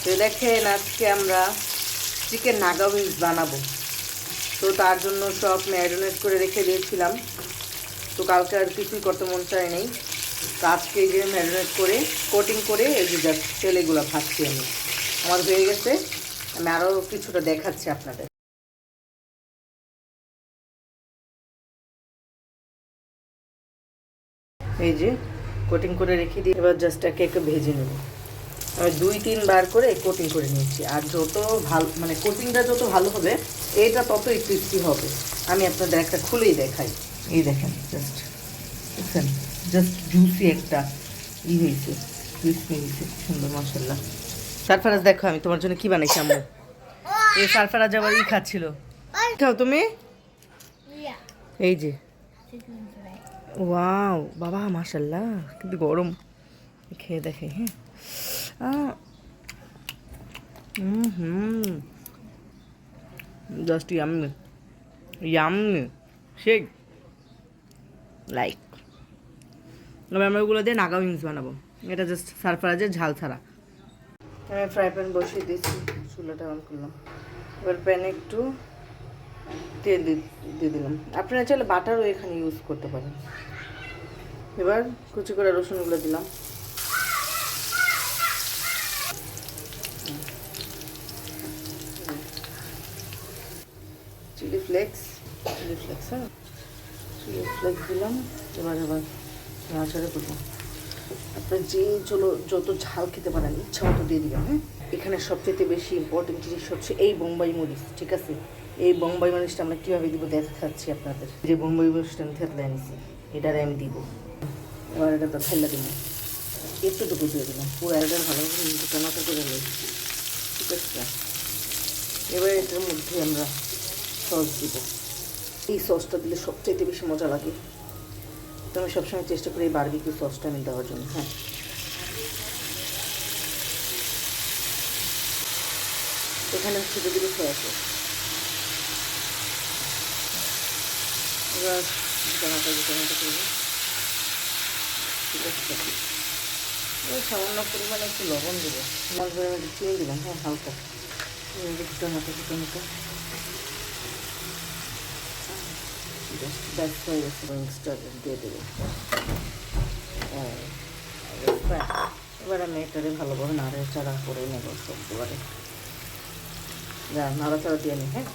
তো দেখেন আজকে আমরা চিকেন নাগা উইংস বানাবো। তো তার জন্য সব ম্যারিনেট করে রেখে দিয়েছিলাম। তো কালকে আর কিছুই করতে মন চায় নেই। তো আজকে এই যে ম্যারিনেট করে কোটিং করে এই যে জাস্ট তেলেগুলো ভাজছি আমি। আমার হয়ে গেছে, আমি আরও কিছুটা দেখাচ্ছি আপনাদের। এই যে কোটিং করে রেখে দিই, এবার জাস্ট একে একে ভেজে নেব। আমি 2-3 বার করে কোটিং করে নিয়েছি। আর যত ভালো মানে কোটিংটা যত ভালো হবে এটা ততই ক্রিস্পি হবে। আমি আপনাদের একটা খুলেই দেখাই। এই দেখেন জাস্ট দেখছেন, জাস্ট জুসি একটা হয়েছে, ক্রিস্পি হয়েছে, সুন্দর মাশাআল্লাহ। সারফারাজ দেখো আমি তোমার জন্য কি বানাইছি আম্মু। এই সারফারাজ আবার খাচ্ছিল। খাও তুমি। এই যে ওয়াও বাবা মাশাআল্লাহ, কিন্তু গরম। খেয়ে দেখে। হ্যাঁ জাস্ট ইয়াম্মি ইয়াম্মি সেই লাইক। এবার আমরা ওগুলো দিয়ে নাগা উইংস বানাবো। এটা জাস্ট সারফরাজের ঝাল ছাড়া। আমি ফ্রাই প্যান বসিয়ে দিয়েছি, চুলাটা অন করলাম। এবার প্যানে একটু তেল দিয়ে দিলাম। আপনারা চাইলে বাটারও এখানে ইউজ করতে পারেন। এবার কুচি করে রসুনগুলো দিলাম। চিলি ফ্লেক্স হ্যাঁ, চিলি ফ্লেক্স দিলাম। এবার নাড়াচাড়া করবো। আপনার যত ঝাল খেতে পারেন ইচ্ছা মতো দিয়ে দিলাম। হ্যাঁ, এখানে সবচেয়ে বেশি ইম্পর্টেন্ট জিনিস হচ্ছে এই বোম্বাই মরিচ। ঠিক আছে, এই বোম্বাই মরিচটা আমরা কীভাবে দিব দেখাচ্ছি আপনাদের। যে বোম্বাই মরিচটা আমি থেতলে এনেছি এটারে আমি দিব। এবার এটা তো ফেলে দিব, একটুটুকু দিয়ে দিলাম। পুরো এটার ভালো করে টমাটো করে নিই। ঠিক আছে, এবার এটার মধ্যে আমরা সস দিব। এই সসটা দিলে সবচেয়ে বেশি মজা লাগে। তো আমি সবসময় চেষ্টা করি এই বারবিকিউ সসটা আমি দেওয়ার জন্য। হ্যাঁ, এখানে ছেড়ে দিলে সয়া সস। এবার টমাটো করবো। ঠিক আছে, এবার সামান্য পরিমাণে একটু লবণ দেবো। মাছ ধরে আমি চিনি দিলাম। হ্যাঁ, হালকা টমাটো ব্যাস হয়ে গেছে। উইংসটা দিয়ে দেবো। এবার আমি এটারে ভালোভাবে নাড়াচাড়া করে নেব সবগুলোরে। নাড়াচাড়া দিয়ে নিই। হ্যাঁ,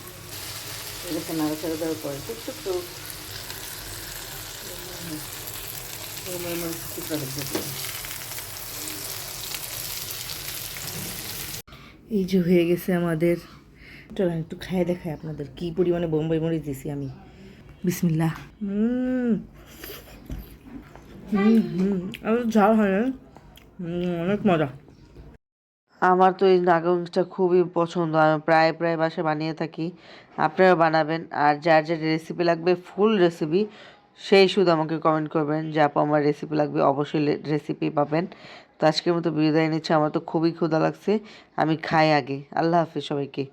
এটাকে নাড়াচাড়া দেওয়ার পরে একটু এই যে হয়ে গেছে আমাদের। চলেন একটু খাইয়ে দেখাই আপনাদের কি পরিমাণে বোম্বাই মরিচ দিছি আমি। বিসমিল্লাহ। আর ঝাল হয় না, অনেক মজা। আমার তো এই নাগা উইংসটা খুবই পছন্দ। আমি প্রায় বাসায় বানিয়ে থাকি। আপনারা বানাবেন। আর যার রেসিপি লাগবে, ফুল রেসিপি, সেই শুধু আমাকে কমেন্ট করবেন যে আপু আমার রেসিপি লাগবে। অবশ্যই রেসিপি পাবেন। তো আজকের মতো বিদায় নিচ্ছি। আমার তো খুবই ক্ষুধা লাগছে, আমি খাই আগে। আল্লাহ হাফিজ সবাইকে।